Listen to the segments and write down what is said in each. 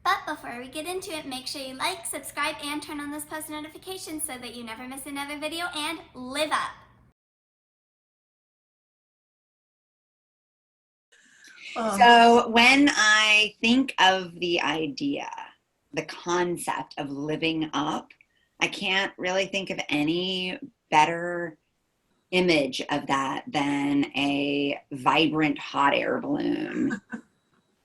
But before we get into it, make sure you like, subscribe, and turn on those post notifications so that you never miss another video, and live up. So when I think of the idea, the concept of living up, I can't really think of any better image of that than a vibrant hot air balloon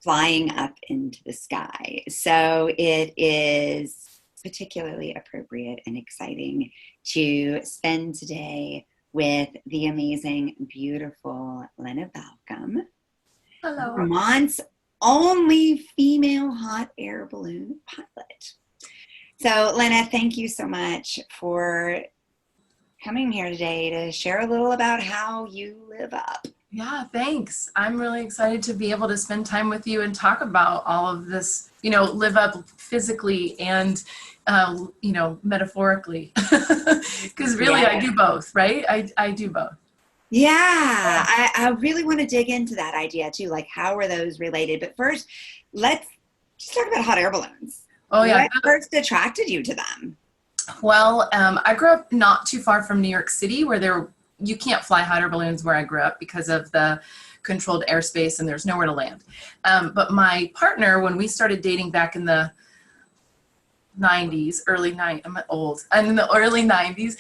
flying up into the sky. So it is particularly appropriate and exciting to spend today with the amazing, beautiful Lina Balcom, Hello. Vermont's only female hot air balloon pilot. So Lina, thank you so much for coming here today to share a little about how you live up. Yeah, thanks. I'm really excited to be able to spend time with you and talk about all of this, live up physically and, metaphorically. Because really, I do both, right? I do both. Yeah, I really want to dig into that idea too. Like, how are those related? But first, let's just talk about hot air balloons. Oh, yeah. What first attracted you to them? Well, I grew up not too far from New York City, where you can't fly hot air balloons where I grew up because of the controlled airspace and there's nowhere to land. But my partner, when we started dating back in the 90s, I'm old, and in the early 90s,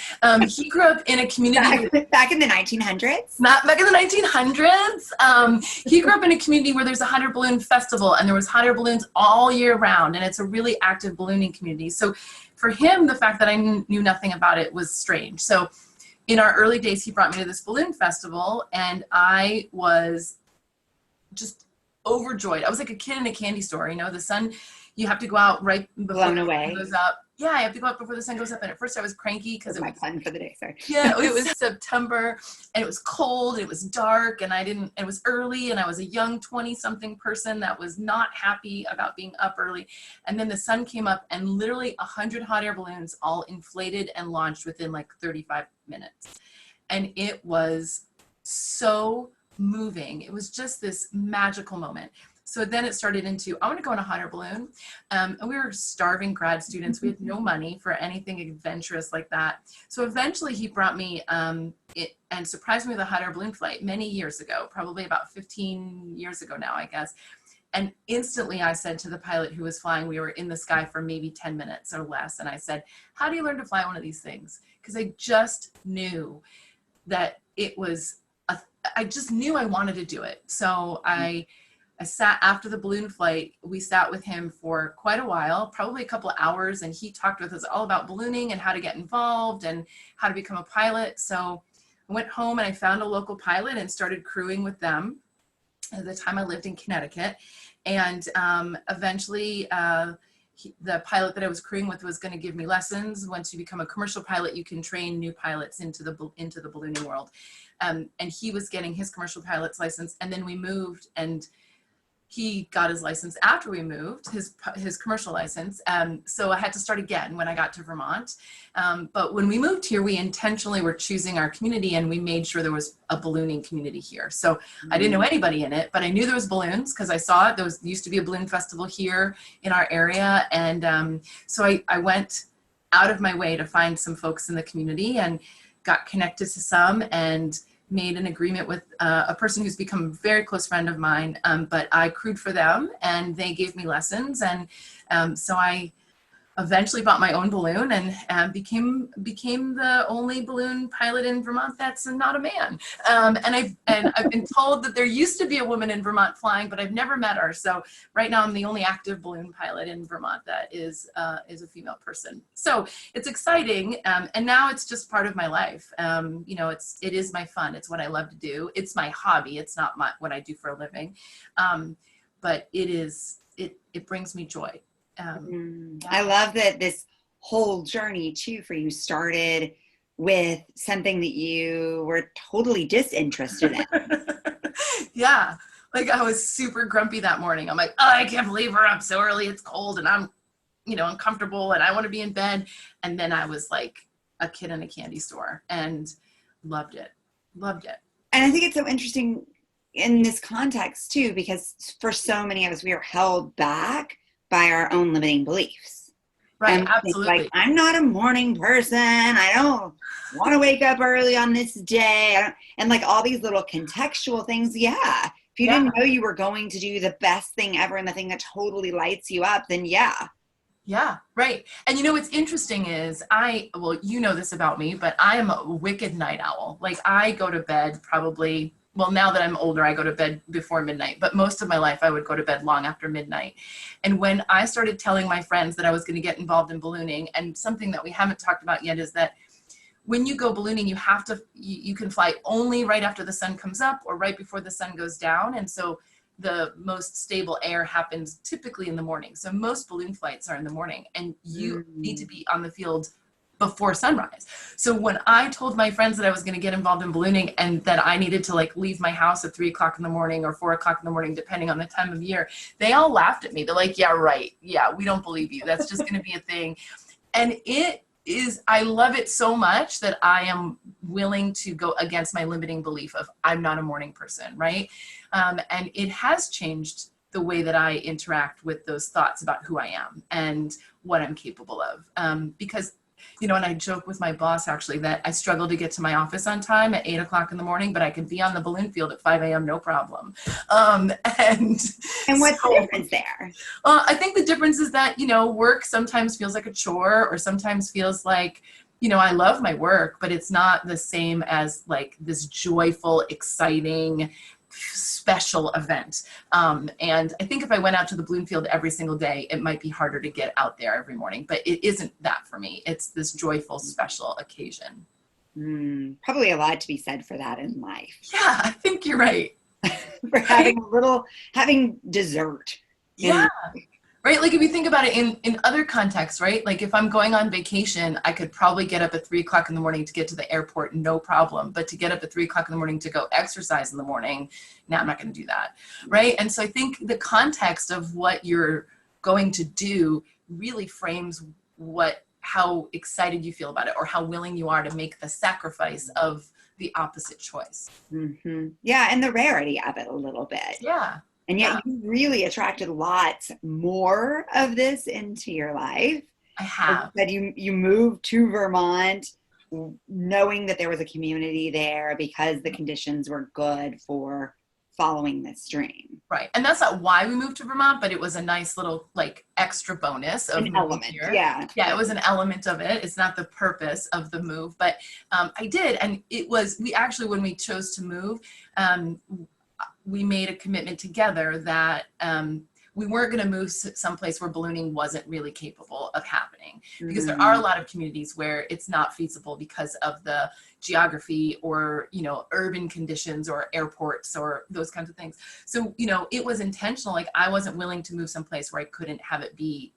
he grew up in a community. Back in the 1900s? Not back in the 1900s. He grew up in a community where there's a hot air balloon festival and there was hot air balloons all year round, and it's a really active ballooning community. So for him, the fact that I knew nothing about it was strange. So in our early days, he brought me to this balloon festival, and I was just overjoyed. I was like a kid in a candy store. The sun, you have to go out right before the sun goes up. Yeah, I have to go out before the sun goes up. And at first I was cranky because it was my plan for the day. Sorry. Yeah, it was September and it was cold, it was dark, and it was early, and I was a young 20-something person that was not happy about being up early. And then the sun came up and literally 100 hot air balloons all inflated and launched within like 35 minutes. And it was so moving. It was just this magical moment. So then it started into, I want to go on a hot air balloon. And we were starving grad students. We had no money for anything adventurous like that. So eventually he brought me and surprised me with a hot air balloon flight many years ago, probably about 15 years ago now, I guess. And instantly I said to the pilot who was flying, we were in the sky for maybe 10 minutes or less. And I said, how do you learn to fly one of these things? Because I just knew that I just knew I wanted to do it. So I sat after the balloon flight. We sat with him for quite a while, probably a couple of hours, and he talked with us all about ballooning and how to get involved and how to become a pilot. So I went home and I found a local pilot and started crewing with them. At the time I lived in Connecticut, and eventually the pilot that I was crewing with was going to give me lessons. Once you become a commercial pilot, you can train new pilots into the ballooning world. And he was getting his commercial pilot's license, and then we moved, and he got his license after we moved, his commercial license. So I had to start again when I got to Vermont. But when we moved here, we intentionally were choosing our community, and we made sure there was a ballooning community here. So I didn't know anybody in it, but I knew there was balloons because I saw it. There used to be a balloon festival here in our area. And so I went out of my way to find some folks in the community and got connected to some, and made an agreement with a person who's become a very close friend of mine, but I crewed for them and they gave me lessons. And so I eventually bought my own balloon and became the only balloon pilot in Vermont that's not a man. And I've been told that there used to be a woman in Vermont flying, but I've never met her. So right now I'm the only active balloon pilot in Vermont that is a female person. So it's exciting, and now it's just part of my life. It is my fun. It's what I love to do. It's my hobby. It's not what I do for a living, but it brings me joy. I love that this whole journey too for you started with something that you were totally disinterested in. Yeah, like I was super grumpy that morning. I'm like, oh, I can't believe we're up so early. It's cold and I'm, uncomfortable and I want to be in bed. And then I was like a kid in a candy store and loved it. And I think it's so interesting in this context too, because for so many of us, we are held back by our own limiting beliefs. Right, And we think, absolutely. like, I'm not a morning person. I don't want to wake up early on this day. And like all these little contextual things. Yeah. If you didn't know you were going to do the best thing ever and the thing that totally lights you up, then yeah. Yeah, right. And you know, what's interesting is well, you know this about me, but I am a wicked night owl. Like I go to bed probably, well, now that I'm older, I go to bed before midnight, but most of my life I would go to bed long after midnight. And when I started telling my friends that I was going to get involved in ballooning, and something that we haven't talked about yet is that when you go ballooning, you can fly only right after the sun comes up or right before the sun goes down. And so the most stable air happens typically in the morning. So most balloon flights are in the morning, and you need to be on the field before sunrise. So when I told my friends that I was going to get involved in ballooning and that I needed to like leave my house at 3 o'clock in the morning or 4 o'clock in the morning, depending on the time of year, they all laughed at me. They're like, yeah, right. Yeah, we don't believe you. That's just going to be a thing. And I love it so much that I am willing to go against my limiting belief of I'm not a morning person, right? And it has changed the way that I interact with those thoughts about who I am and what I'm capable of. Because, you know, and I joke with my boss actually that I struggle to get to my office on time at 8 o'clock in the morning, but I can be on the balloon field at 5 a.m. no problem. And what's the difference there? I think the difference is that, you know, work sometimes feels like a chore or sometimes feels like, you know, I love my work, but it's not the same as like this joyful, exciting, special event. And I think if I went out to the balloon field every single day, it might be harder to get out there every morning, but it isn't that for me. It's this joyful, special occasion. Probably a lot to be said for that in life. Yeah, I think you're right. For having dessert. Yeah. Right. Like if you think about it in other contexts, right? Like if I'm going on vacation, I could probably get up at 3 o'clock in the morning to get to the airport, no problem. But to get up at 3 o'clock in the morning to go exercise in the morning, now I'm not going to do that. Right. And so I think the context of what you're going to do really frames how excited you feel about it or how willing you are to make the sacrifice of the opposite choice. Mm-hmm. Yeah. And the rarity of it a little bit. Yeah. And yet you really attracted lots more of this into your life. I have. That you moved to Vermont knowing that there was a community there because the conditions were good for following this dream. Right. And that's not why we moved to Vermont, but it was a nice little like extra bonus of an element here. Yeah. Yeah, it was an element of it. It's not the purpose of the move, but I did. And we actually, when we chose to move, we made a commitment together that we weren't going to move someplace where ballooning wasn't really capable of happening, because there are a lot of communities where it's not feasible because of the geography or, you know, urban conditions or airports or those kinds of things. So, you know, it was intentional. Like I wasn't willing to move someplace where I couldn't have it be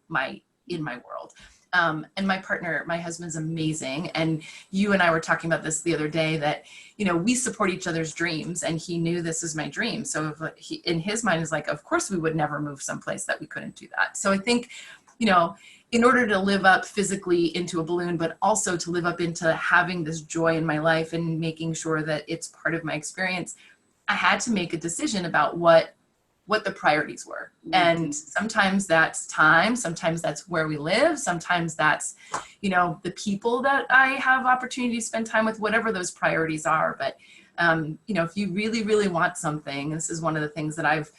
in my world. And my partner, my husband's amazing. And you and I were talking about this the other day that, you know, we support each other's dreams, and he knew this is my dream. So if in his mind is like, of course we would never move someplace that we couldn't do that. So I think, you know, in order to live up physically into a balloon, but also to live up into having this joy in my life and making sure that it's part of my experience, I had to make a decision about what the priorities were. And sometimes that's time, sometimes that's where we live, sometimes that's, you know, the people that I have opportunity to spend time with, whatever those priorities are. But, you know, if you really, really want something, this is one of the things that I've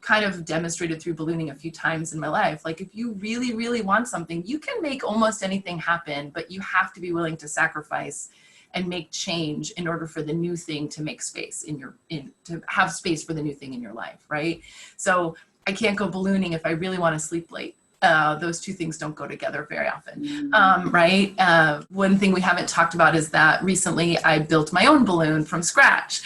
kind of demonstrated through ballooning a few times in my life. Like if you really, really want something, you can make almost anything happen, but you have to be willing to sacrifice and make change in order for the new thing to make space to have space for the new thing in your life, right? So I can't go ballooning if I really want to sleep late. Those two things don't go together very often, right? One thing we haven't talked about is that recently I built my own balloon from scratch.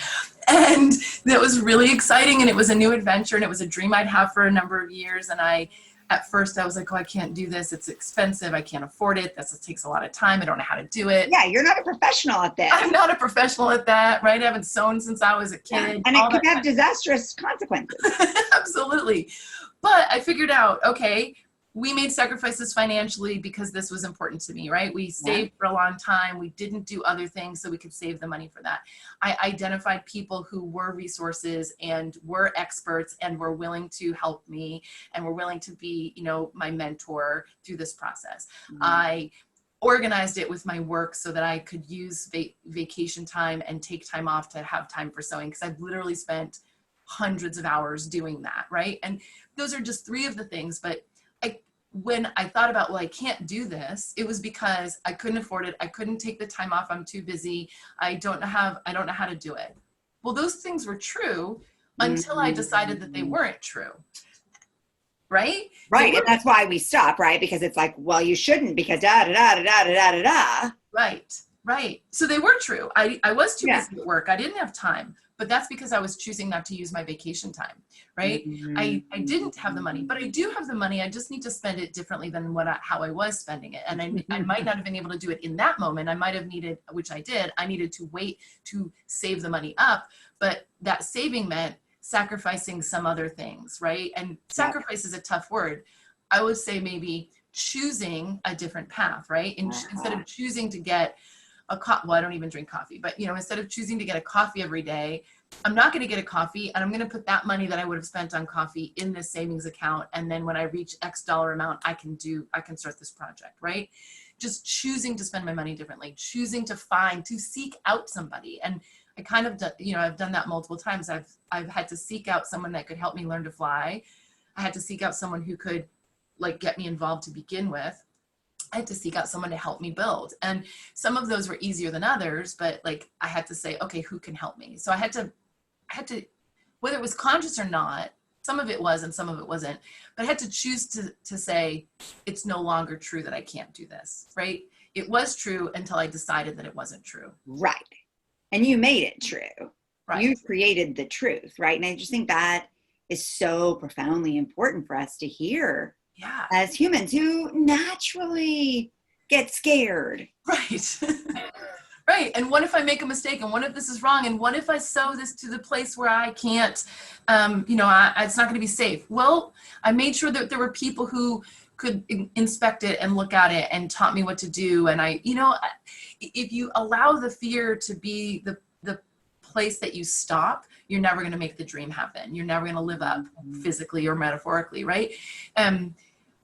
And that was really exciting, and it was a new adventure, and it was a dream I'd have for a number of years. And at first I was like, oh, I can't do this. It's expensive. I can't afford it. It takes a lot of time. I don't know how to do it. Yeah, you're not a professional at that. I'm not a professional at that, right? I haven't sewn since I was a kid. Yeah. And it could have disastrous consequences. Absolutely. But I figured out, okay, we made sacrifices financially because this was important to me, right? We saved for a long time. We didn't do other things so we could save the money for that. I identified people who were resources and were experts and were willing to help me and were willing to be, you know, my mentor through this process. I organized it with my work so that I could use vacation time and take time off to have time for sewing, because I've literally spent hundreds of hours doing that, right? And those are just 3 of the things. But when I thought about, well, I can't do this, it was because I couldn't afford it. I couldn't take the time off. I'm too busy. I don't know how to do it. Well, those things were true until I decided that they weren't true. Right? Right. And that's why we stop, right? Because it's like, well, you shouldn't, because da da da da da da da da. Right. Right. So they were true. I was too busy at work. I didn't have time. But that's because I was choosing not to use my vacation time, right? I didn't have the money, but I do have the money. I just need to spend it differently than how I was spending it. And I might not have been able to do it in that moment. I might have needed, which I did, I needed to wait to save the money up. But that saving meant sacrificing some other things, right? And sacrifice is a tough word. I would say maybe choosing a different path, right? And instead of choosing to get well, I don't even drink coffee, but you know, instead of choosing to get a coffee every day, I'm not going to get a coffee, and I'm going to put that money that I would have spent on coffee in this savings account. And then when I reach X dollar amount, I can start this project, right? Just choosing to spend my money differently, choosing to seek out somebody. And I kind of, I've done that multiple times. I've had to seek out someone that could help me learn to fly. I had to seek out someone who could like get me involved to begin with. I had to seek out someone to help me build. And some of those were easier than others, but like I had to say, okay, who can help me? So I had to, whether it was conscious or not, some of it was and some of it wasn't, but I had to choose to say, it's no longer true that I can't do this, right? It was true until I decided that it wasn't true. Right. And you made it true. Right. You created the truth, right? And I just think that is so profoundly important for us to hear. Yeah. As humans who naturally get scared. Right. Right. And what if I make a mistake? And what if this is wrong? And what if I sew this to the place where I can't, it's not going to be safe? Well, I made sure that there were people who could inspect it and look at it and taught me what to do. And if you allow the fear to be the place that you stop, you're never going to make the dream happen. You're never going to live up physically or metaphorically, right?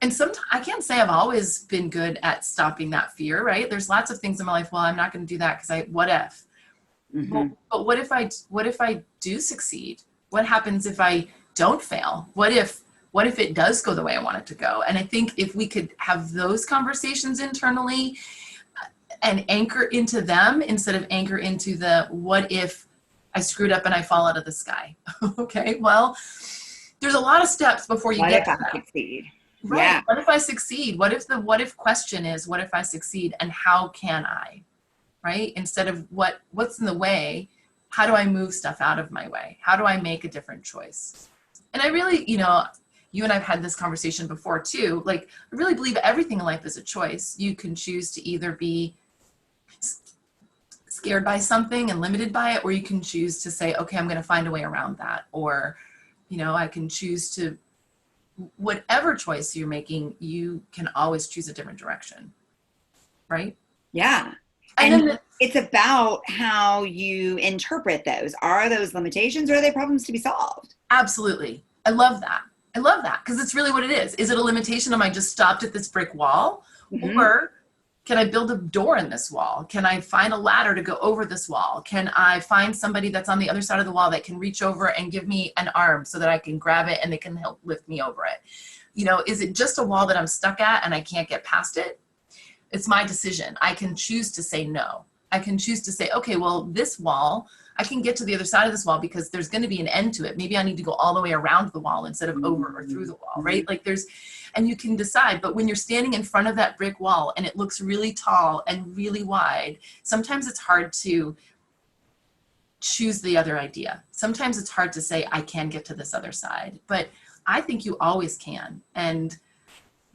And sometimes I can't say I've always been good at stopping that fear, right? There's lots of things in my life. Well, I'm not going to do that because what if? But what if I do succeed? What happens if I don't fail? What if it does go the way I want it to go? And I think if we could have those conversations internally and anchor into them instead of anchor into the what if I screwed up and I fall out of the sky. Okay, well, there's a lot of steps before you get to that. Succeed? Right. Yeah. What if I succeed? What if the what if question is, what if I succeed and how can I? Right? Instead of what's in the way, how do I move stuff out of my way? How do I make a different choice? And I really, you and I've had this conversation before too. Like, I really believe everything in life is a choice. You can choose to either be scared by something and limited by it, or you can choose to say, okay, I'm going to find a way around that. Or, I can choose to, whatever choice you're making, you can always choose a different direction. Right? Yeah. And it's about how you interpret those. Are those limitations or are they problems to be solved? Absolutely. I love that because it's really what it is. Is it a limitation? Am I just stopped at this brick wall? Mm-hmm. Or can I build a door in this wall? Can I find a ladder to go over this wall? Can I find somebody that's on the other side of the wall that can reach over and give me an arm so that I can grab it and they can help lift me over it? Is it just a wall that I'm stuck at and I can't get past it? It's my decision. I can choose to say no. I can choose to say, okay, well, this wall, I can get to the other side of this wall because there's going to be an end to it. Maybe I need to go all the way around the wall instead of over or through the wall, right? Like and you can decide, but when you're standing in front of that brick wall and it looks really tall and really wide, sometimes it's hard to choose the other idea. Sometimes it's hard to say, I can get to this other side, but I think you always can. And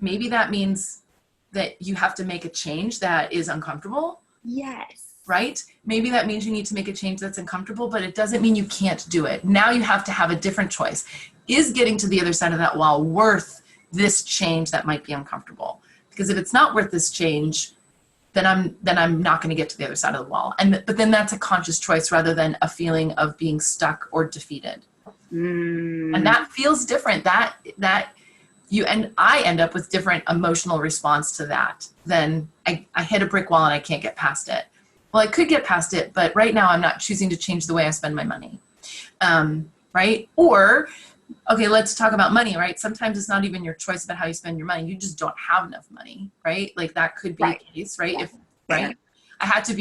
maybe that means that you have to make a change that is uncomfortable. Yes. Right? Maybe that means you need to make a change that's uncomfortable, but it doesn't mean you can't do it. Now you have to have a different choice. Is getting to the other side of that wall worth this change that might be uncomfortable. Because if it's not worth this change, then I'm not going to get to the other side of the wall. But then that's a conscious choice rather than a feeling of being stuck or defeated. And that feels different. That I end up with different emotional response to that. Then I hit a brick wall and I can't get past it. Well, I could get past it, but right now I'm not choosing to change the way I spend my money. Right? Or, okay, let's talk about money, right? Sometimes it's not even your choice about how you spend your money. You just don't have enough money, right? Like that could be a case, right? Yeah. Right? I had to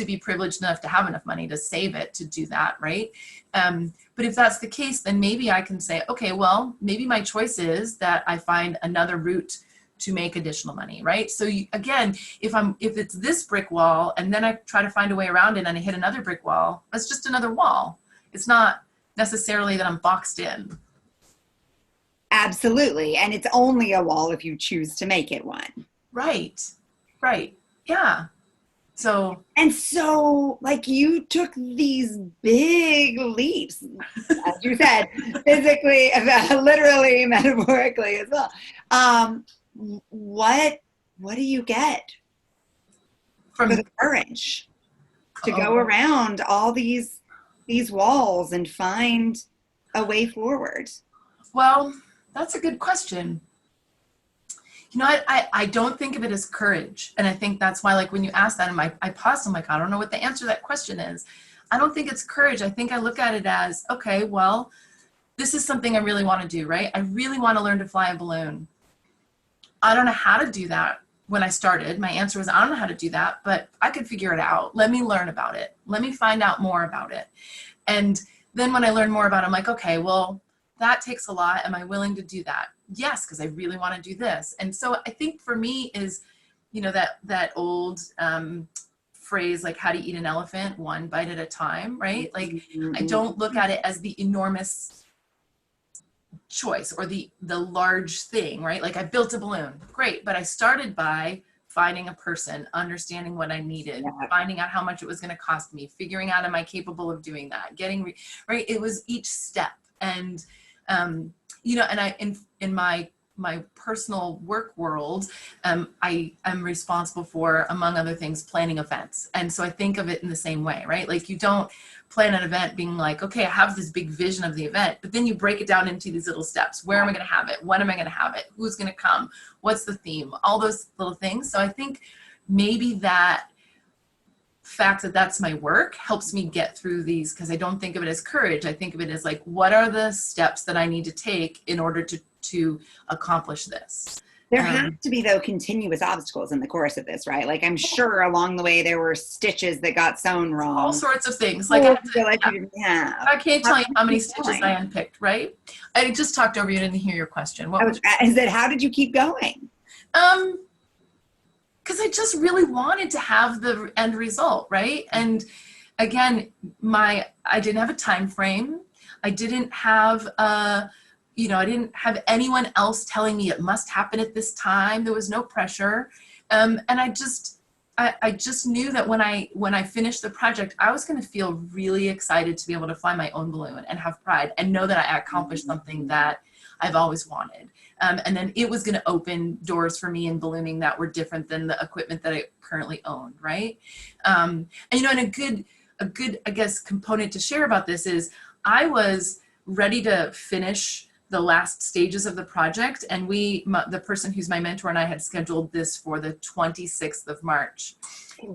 be privileged enough to have enough money to save it to do that, right? But if that's the case, then maybe I can say, okay, well, maybe my choice is that I find another route to make additional money, right? So again, if it's this brick wall and then I try to find a way around it and I hit another brick wall, that's just another wall. It's not necessarily that I'm boxed in. Absolutely. And it's only a wall if you choose to make it one. Right. Yeah. So like you took these big leaps, as you said, physically, literally, metaphorically as well. What do you get for the courage to go around all these walls and find a way forward? Well, that's a good question. You know, I don't think of it as courage. And I think that's why, like, when you ask that, and I paused, I'm like, I don't know what the answer to that question is. I don't think it's courage. I think I look at it as, okay, well, this is something I really want to do, right? I really want to learn to fly a balloon. I don't know how to do that when I started. My answer was, I don't know how to do that, but I could figure it out. Let me learn about it. Let me find out more about it. And then when I learn more about it, I'm like, okay, well, that takes a lot. Am I willing to do that? Yes, because I really want to do this. And so I think for me is, you know, that old phrase, like, how to eat an elephant, one bite at a time, right? Like, I don't look at it as the enormous choice or the large thing, right? Like, I built a balloon, great, but I started by finding a person, understanding what I needed, finding out how much it was going to cost me, figuring out, am I capable of doing that, getting right? It was each step. And you know, and I in my personal work world, I am responsible for, among other things, planning events. And so I think of it in the same way, right? Like, you don't plan an event being like, okay, I have this big vision of the event, but then you break it down into these little steps. Where am I going to have it? When am I going to have it? Who's going to come? What's the theme? All those little things. So I think maybe that fact that that's my work helps me get through these, because I don't think of it as courage. I think of it as, like, what are the steps that I need to take in order to accomplish this? There have to be, though, continuous obstacles in the course of this, right? Like, I'm sure along the way there were stitches that got sewn wrong. All sorts of things. Like, I didn't have. I can't tell you how many stitches I unpicked, right? I just talked over you, didn't hear your question. Is that, how did you keep going? Because I just really wanted to have the end result, right? And again, I didn't have a time frame. I didn't have I didn't have anyone else telling me it must happen at this time. There was no pressure. And I just knew that when I finished the project, I was going to feel really excited to be able to fly my own balloon and have pride and know that I accomplished something that I've always wanted. And then it was going to open doors for me in ballooning that were different than the equipment that I currently owned, right? And a good, I guess, component to share about this is I was ready to finish the last stages of the project, and the person who's my mentor and I had scheduled this for the 26th of March.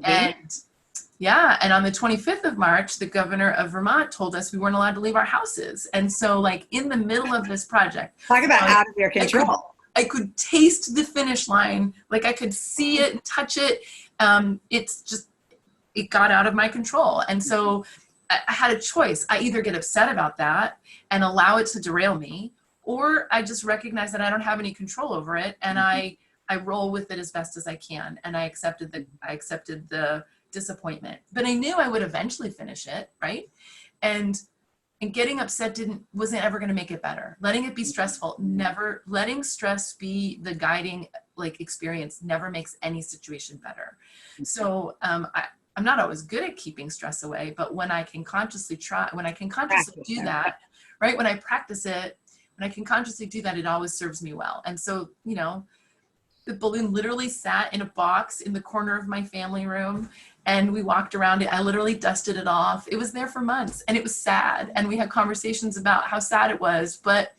And on the 25th of March, the governor of Vermont told us we weren't allowed to leave our houses. And so, like, in the middle of this project, talk about out of your control. I could taste the finish line. Like, I could see it, touch it. It got out of my control. And so I had a choice. I either get upset about that and allow it to derail me, or I just recognize that I don't have any control over it, and I roll with it as best as I can. And I accepted the disappointment, but I knew I would eventually finish it, right? And getting upset wasn't ever going to make it better. Letting it be stressful, never. Letting stress be the guiding, like, experience never makes any situation better. So I'm not always good at keeping stress away, but when I can consciously do that, right? When I practice it, when I can consciously do that, it always serves me well. And so, you know, the balloon literally sat in a box in the corner of my family room, and we walked around it. I literally dusted it off. It was there for months, and it was sad. And we had conversations about how sad it was, but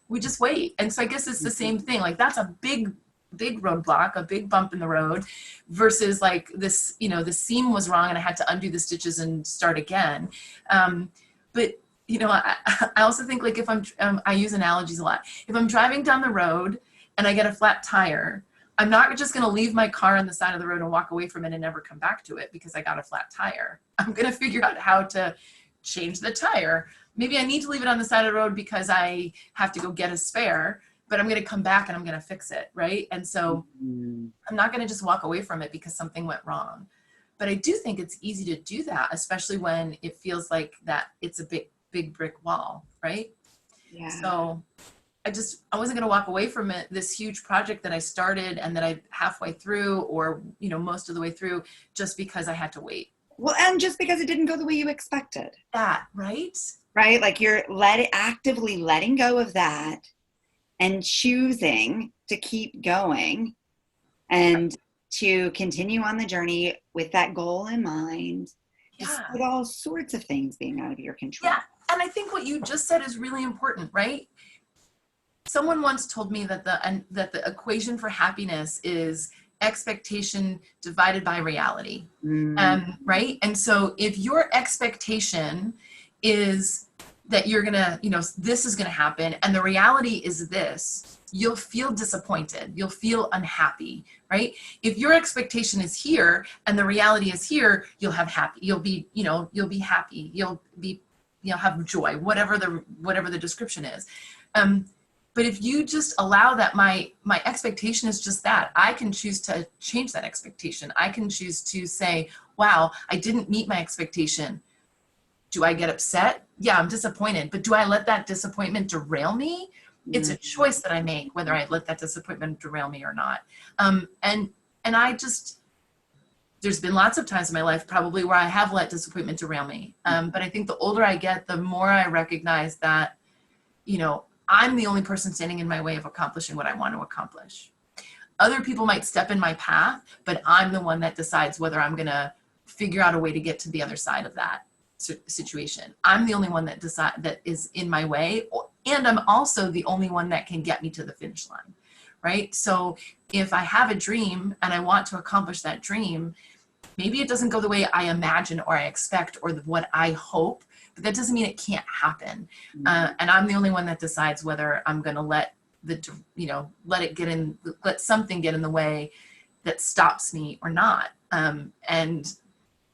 we just wait. And so I guess it's the same thing. Like, that's a big roadblock, a big bump in the road, versus like this, you know, the seam was wrong and I had to undo the stitches and start again. But you know, I also think, like, if I use analogies a lot. If I'm driving down the road and I get a flat tire, I'm not just going to leave my car on the side of the road and walk away from it and never come back to it because I got a flat tire. I'm going to figure out how to change the tire. Maybe I need to leave it on the side of the road because I have to go get a spare, but I'm going to come back and I'm going to fix it, right? And so I'm not going to just walk away from it because something went wrong. But I do think it's easy to do that, especially when it feels like that it's a big brick wall, right? Yeah. So I wasn't going to walk away from it, this huge project that I started and that I halfway through, or, you know, most of the way through, just because I had to wait. Well, and just because it didn't go the way you expected. That, right? Right? Like, you're actively letting go of that and choosing to keep going and to continue on the journey with that goal in mind, despite all sorts of things being out of your control. Yeah. And I think what you just said is really important, right? Someone once told me that the equation for happiness is expectation divided by reality. Right? And so if your expectation is that you're gonna, you know, this is gonna happen, and the reality is this, you'll feel disappointed, you'll feel unhappy, right? If your expectation is here and the reality is here, you'll have happy, you'll be happy, you'll have joy, whatever the description is. But if you just allow that, my expectation is just that, I can choose to change that expectation. I can choose to say, wow, I didn't meet my expectation. Do I get upset? Yeah, I'm disappointed. But do I let that disappointment derail me? It's a choice that I make, whether I let that disappointment derail me or not. And I just, there's been lots of times in my life probably where I have let disappointment derail me. But I think the older I get, the more I recognize that, you know, I'm the only person standing in my way of accomplishing what I want to accomplish. Other people might step in my path, but I'm the one that decides whether I'm going to figure out a way to get to the other side of that situation. I'm the only one that is in my way, and I'm also the only one that can get me to the finish line, right? So if I have a dream and I want to accomplish that dream, maybe it doesn't go the way I imagine or I expect or what I hope, but that doesn't mean it can't happen. And I'm the only one that decides whether I'm going to let something get in the way that stops me or not. And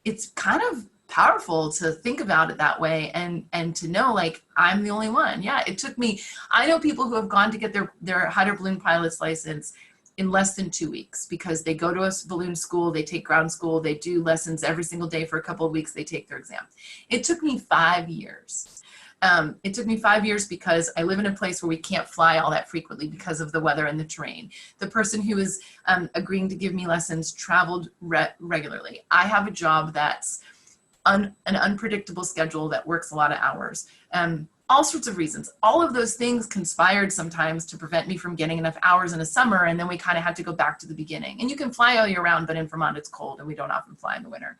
it's kind of powerful to think about it that way and to know, like, I'm the only one. Yeah, it took me, I know people who have gone to get their hot air balloon pilot's license in less than 2 weeks, because they go to a balloon school, they take ground school, they do lessons every single day for a couple of weeks, they take their exam. It took me 5 years. It took me 5 years because I live in a place where we can't fly all that frequently because of the weather and the terrain. The person who is agreeing to give me lessons traveled regularly. I have a job that's an unpredictable schedule that works a lot of hours. All sorts of reasons. All of those things conspired sometimes to prevent me from getting enough hours in a summer, and then we kind of had to go back to the beginning. And you can fly all year round, but in Vermont it's cold and we don't often fly in the winter.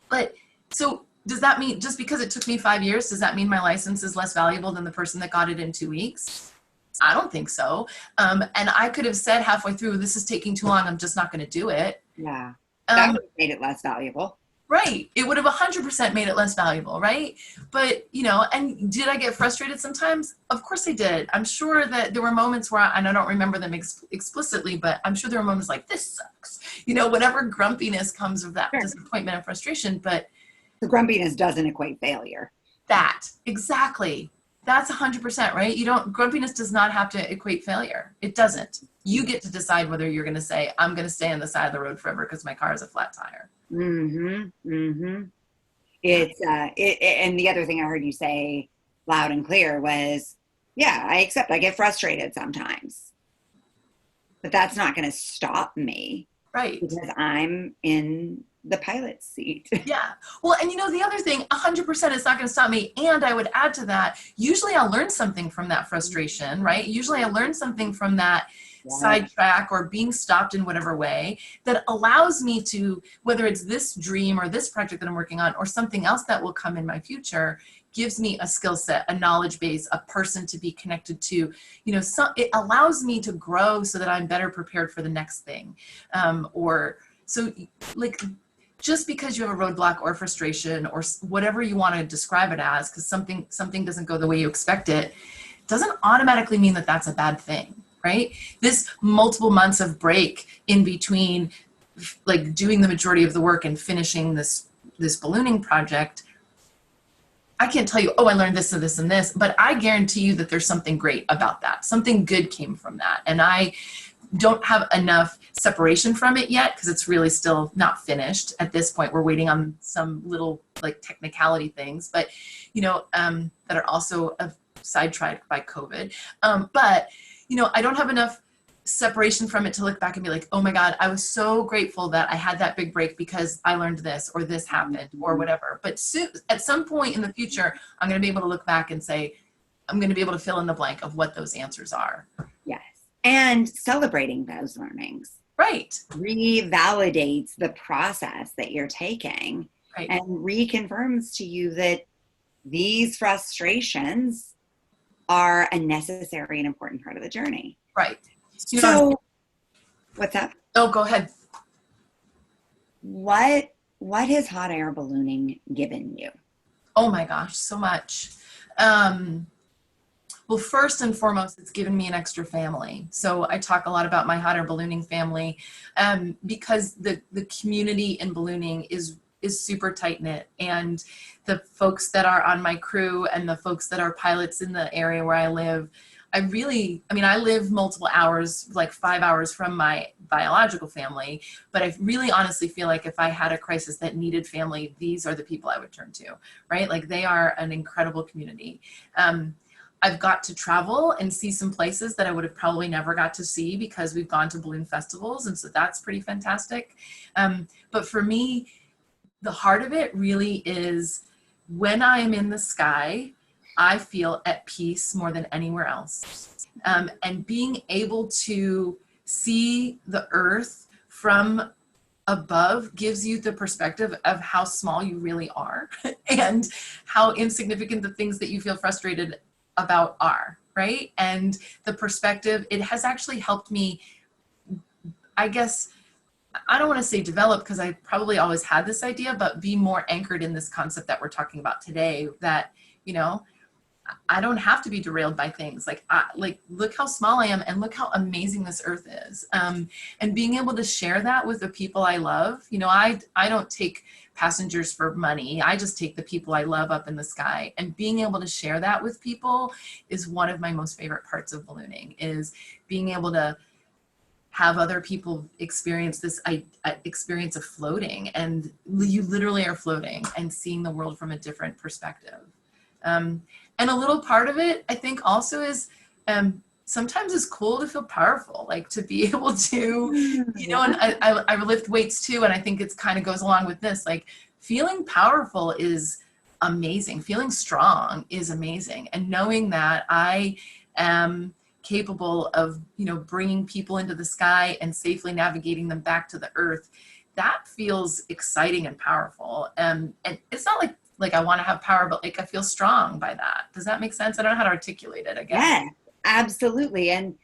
But so does that mean, just because it took me 5 years, does that mean my license is less valuable than the person that got it in 2 weeks? I don't think so. And I could have said halfway through, this is taking too long, I'm just not going to do it. Yeah, that would have made it less valuable. Right. It would have 100% made it less valuable, right? But, you know, and did I get frustrated sometimes? Of course I did. I'm sure that there were moments where, and I don't remember them explicitly, but I'm sure there were moments like, this sucks. You know, whatever grumpiness comes of that disappointment and frustration. But the grumpiness doesn't equate failure. That, exactly. That's 100%, right? Grumpiness does not have to equate failure. It doesn't. You get to decide whether you're going to say, I'm going to stay on the side of the road forever because my car has a flat tire. It's and the other thing I heard you say loud and clear was, yeah, I accept I get frustrated sometimes, but that's not going to stop me Right. because I'm in the pilot seat. Yeah. Well, and the other thing, 100% is not going to stop me. And I would add to that, usually I'll learn something from that frustration, right? Usually I learn something from that sidetrack or being stopped in whatever way that allows me to, whether it's this dream or this project that I'm working on or something else that will come in my future, gives me a skill set, a knowledge base, a person to be connected to, it allows me to grow so that I'm better prepared for the next thing. Just because you have a roadblock or frustration or whatever you want to describe it as, because something doesn't go the way you expect it, doesn't automatically mean that that's a bad thing, right? This multiple months of break in between, like doing the majority of the work and finishing this ballooning project, I can't tell you, oh, I learned this and this and this, but I guarantee you that there's something great about that. Something good came from that. And I don't have enough separation from it yet because it's really still not finished at this point. We're waiting on some little like technicality things, but that are also sidetracked by COVID. But I don't have enough separation from it to look back and be like, oh my God, I was so grateful that I had that big break because I learned this or this happened or whatever. But at some point in the future, I'm going to be able to look back and say, I'm going to be able to fill in the blank of what those answers are. Yes. And celebrating those learnings. Right. Revalidates the process that you're taking, right. And reconfirms to you that these frustrations are a necessary and important part of the journey. Right. So, what's up? Oh, go ahead. What has hot air ballooning given you? Oh my gosh, so much. Well, first and foremost, it's given me an extra family. So I talk a lot about my hot air ballooning family because the community in ballooning is super tight knit, and the folks that are on my crew and the folks that are pilots in the area where I live, I live multiple hours, like 5 hours from my biological family, but I really honestly feel like if I had a crisis that needed family, these are the people I would turn to, right? Like they are an incredible community. I've got to travel and see some places that I would have probably never got to see because we've gone to balloon festivals. And so that's pretty fantastic. But for me, the heart of it really is when I am in the sky, I feel at peace more than anywhere else. And being able to see the earth from above gives you the perspective of how small you really are and how insignificant the things that you feel frustrated about are, right? And the perspective, it has actually helped me, I guess, I don't want to say develop because I probably always had this idea, but be more anchored in this concept that we're talking about today, that, I don't have to be derailed by things. Like look how small I am and look how amazing this earth is. And being able to share that with the people I love, I don't take passengers for money. I just take the people I love up in the sky, and being able to share that with people is one of my most favorite parts of ballooning, is being able to have other people experience this experience of floating, and you literally are floating and seeing the world from a different perspective. And a little part of it, I think also is, sometimes it's cool to feel powerful, like to be able to, and I lift weights too. And I think it's kind of goes along with this, like feeling powerful is amazing. Feeling strong is amazing. And knowing that I am capable of, bringing people into the sky and safely navigating them back to the earth, that feels exciting and powerful. And it's not like I want to have power, but like I feel strong by that. Does that make sense? I don't know how to articulate it, I guess. Yeah, absolutely. And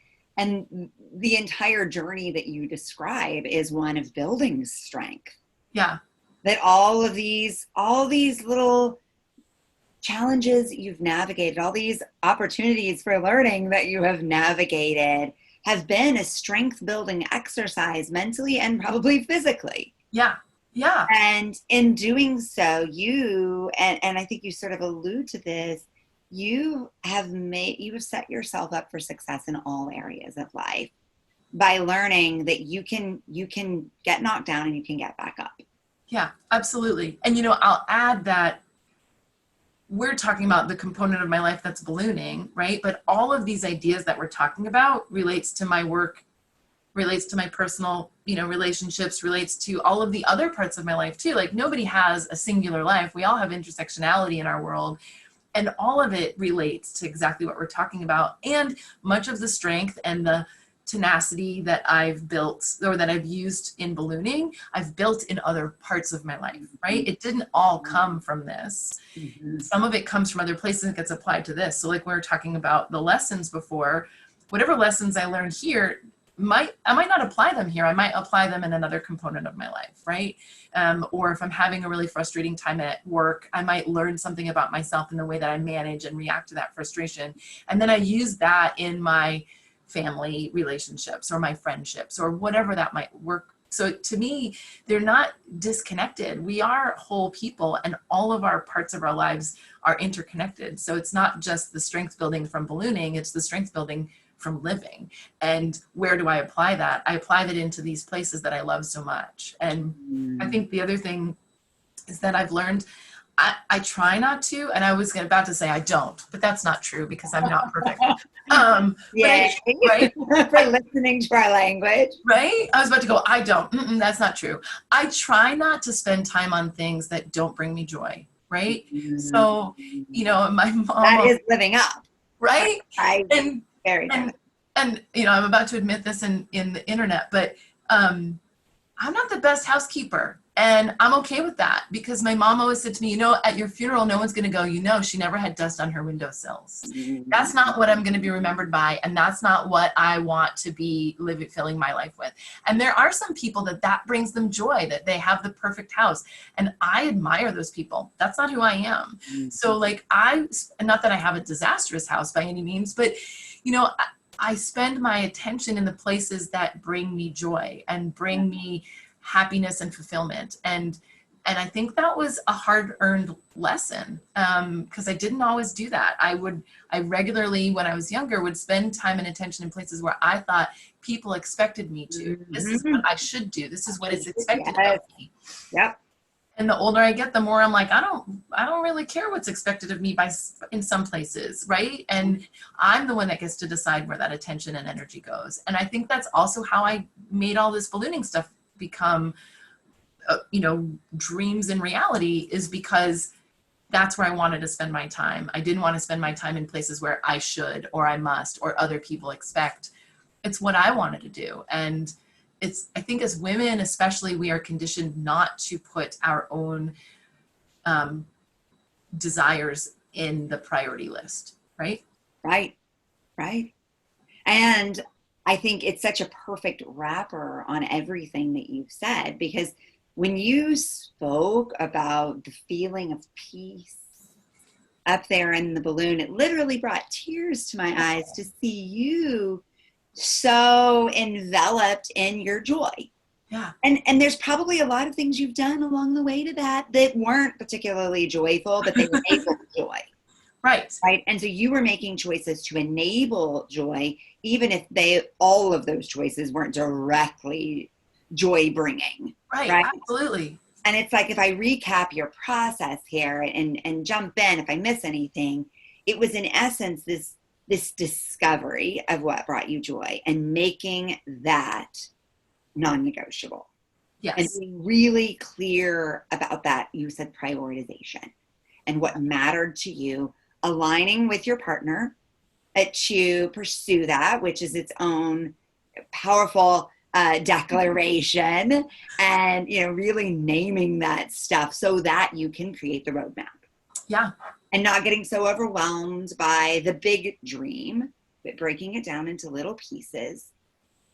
the entire journey that you describe is one of building strength. Yeah. That all these little challenges you've navigated, all these opportunities for learning that you have navigated have been a strength building exercise mentally and probably physically. Yeah. Yeah. And in doing so, and I think you sort of allude to this, you have set yourself up for success in all areas of life by learning that you can get knocked down and you can get back up. Yeah, absolutely. And I'll add that we're talking about the component of my life that's ballooning, right? But all of these ideas that we're talking about relates to my work, relates to my personal, relationships relates to all of the other parts of my life too. Like nobody has a singular life. We all have intersectionality in our world, and all of it relates to exactly what we're talking about. And much of the strength and the tenacity that I've built, or that I've used in ballooning, I've built in other parts of my life, right? It didn't all come from this. Some of it comes from other places and gets applied to this. So like we were talking about the lessons before, whatever lessons I learned here, I might not apply them here. I might apply them in another component of my life, right? Or if I'm having a really frustrating time at work, I might learn something about myself in the way that I manage and react to that frustration. And then I use that in my family relationships or my friendships or whatever that might work. So to me, they're not disconnected. We are whole people, and all of our parts of our lives are interconnected. So it's not just the strength building from ballooning, it's the strength building from living. And where do I apply that? I apply that into these places that I love so much. And I think the other thing is that I've learned, I try not to, and I was about to say I don't, but that's not true because I'm not perfect. Yeah, right? For listening to our language. Right? I was about to go, I don't. That's not true. I try not to spend time on things that don't bring me joy, right? So, my mom. That is living up. Right? And very good. And I'm about to admit this in the internet, but I'm not the best housekeeper. And I'm okay with that because my mom always said to me, at your funeral, no one's going to go, she never had dust on her windowsills. That's not what I'm going to be remembered by. And that's not what I want to be filling my life with. And there are some people that brings them joy, that they have the perfect house. And I admire those people. That's not who I am. So not that I have a disastrous house by any means, but, I spend my attention in the places that bring me joy and bring me happiness and fulfillment. And I think that was a hard-earned lesson because I didn't always do that. I regularly, when I was younger, would spend time and attention in places where I thought people expected me to. This is what I should do. This is what is expected of me. Yep. And the older I get, the more I'm like, I don't really care what's expected of me in some places, right? And I'm the one that gets to decide where that attention and energy goes. And I think that's also how I made all this ballooning stuff become, dreams and reality, is because that's where I wanted to spend my time. I didn't want to spend my time in places where I should, or I must, or other people expect. It's what I wanted to do. And I think as women, especially, we are conditioned not to put our own desires in the priority list, right? Right. And I think it's such a perfect wrapper on everything that you've said, because when you spoke about the feeling of peace up there in the balloon, it literally brought tears to my eyes to see you so enveloped in your joy. Yeah. And there's probably a lot of things you've done along the way to that weren't particularly joyful, but they enabled joy. Right. And so you were making choices to enable joy, even if all of those choices weren't directly joy bringing. Right. Absolutely. And it's like, if I recap your process here and jump in, if I miss anything, it was in essence this discovery of what brought you joy and making that non-negotiable. Yes. And being really clear about that. You said prioritization and what mattered to you, aligning with your partner to pursue that, which is its own powerful declaration, and really naming that stuff so that you can create the roadmap. Yeah. And not getting so overwhelmed by the big dream, but breaking it down into little pieces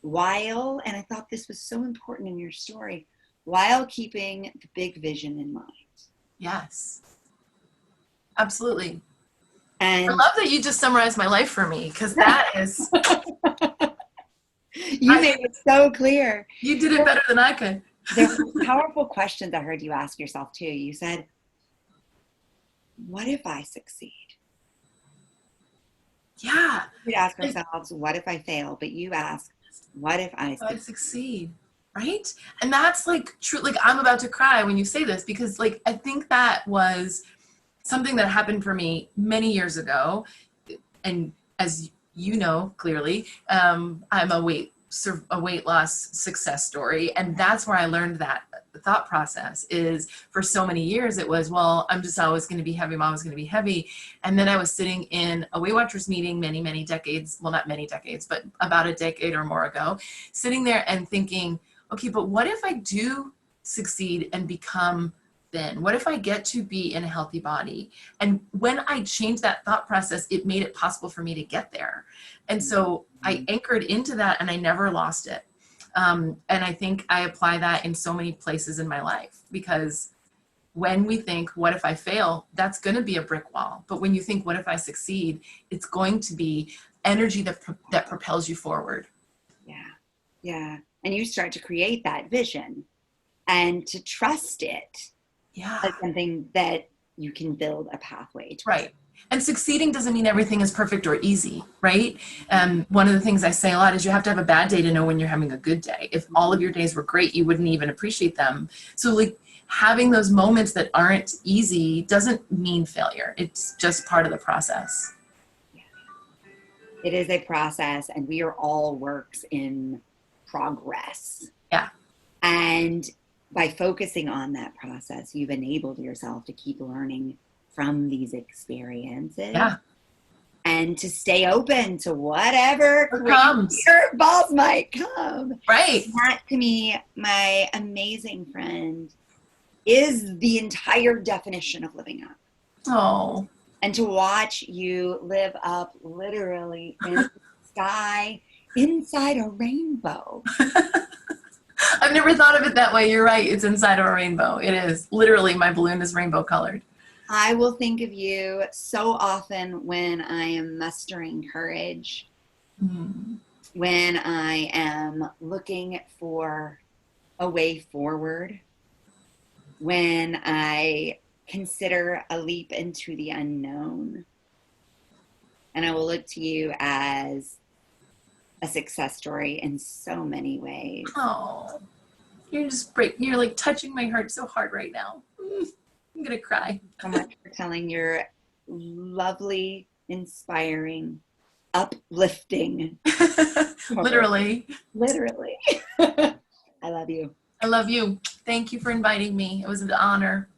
and I thought this was so important in your story, while keeping the big vision in mind. Yes. Absolutely. And I love that you just summarized my life for me, because that is... You made it so clear. You did it better than I could. There were powerful questions I heard you ask yourself too. You said, what if I succeed? Yeah. We ask ourselves, what if I fail? But you ask, what if I succeed? Right? And that's true. I'm about to cry when you say this, because I think that was something that happened for me many years ago. And as you know, clearly, I'm a weight a weight loss success story. And that's where I learned that thought process is for so many years, it was, well, I'm just always going to be heavy. I'm always going to be heavy. And then I was sitting in a Weight Watchers meeting many, many decades, well, not many decades, but about a decade or more ago, sitting there and thinking, okay, but what if I do succeed and become thin? What if I get to be in a healthy body? And when I changed that thought process, it made it possible for me to get there. And so I anchored into that and I never lost it. And I think I apply that in so many places in my life, because when we think, what if I fail? That's going to be a brick wall. But when you think, what if I succeed? It's going to be energy that propels you forward. Yeah. Yeah. And you start to create that vision and to trust it. Yeah. As something that you can build a pathway to. Right. And succeeding doesn't mean everything is perfect or easy, right? One of the things I say a lot is you have to have a bad day to know when you're having a good day. If all of your days were great, you wouldn't even appreciate them. So like having those moments that aren't easy doesn't mean failure. It's just part of the process. Yeah. It is a process, and we are all works in progress. Yeah. And by focusing on that process, you've enabled yourself to keep learning from these experiences. Yeah. And to stay open to whatever comes. Balls might come. Right. And that, to me, my amazing friend, is the entire definition of living up. Oh. And to watch you live up literally in the sky inside a rainbow. I've never thought of it that way. You're right. It's inside of a rainbow. It is. Literally, my balloon is rainbow colored. I will think of you so often when I am mustering courage, when I am looking for a way forward, when I consider a leap into the unknown. And I will look to you as a success story in so many ways. Oh, you're like touching my heart so hard right now. I'm gonna cry. So much for telling your lovely, inspiring, uplifting. Literally. I love you. I love you. Thank you for inviting me. It was an honor.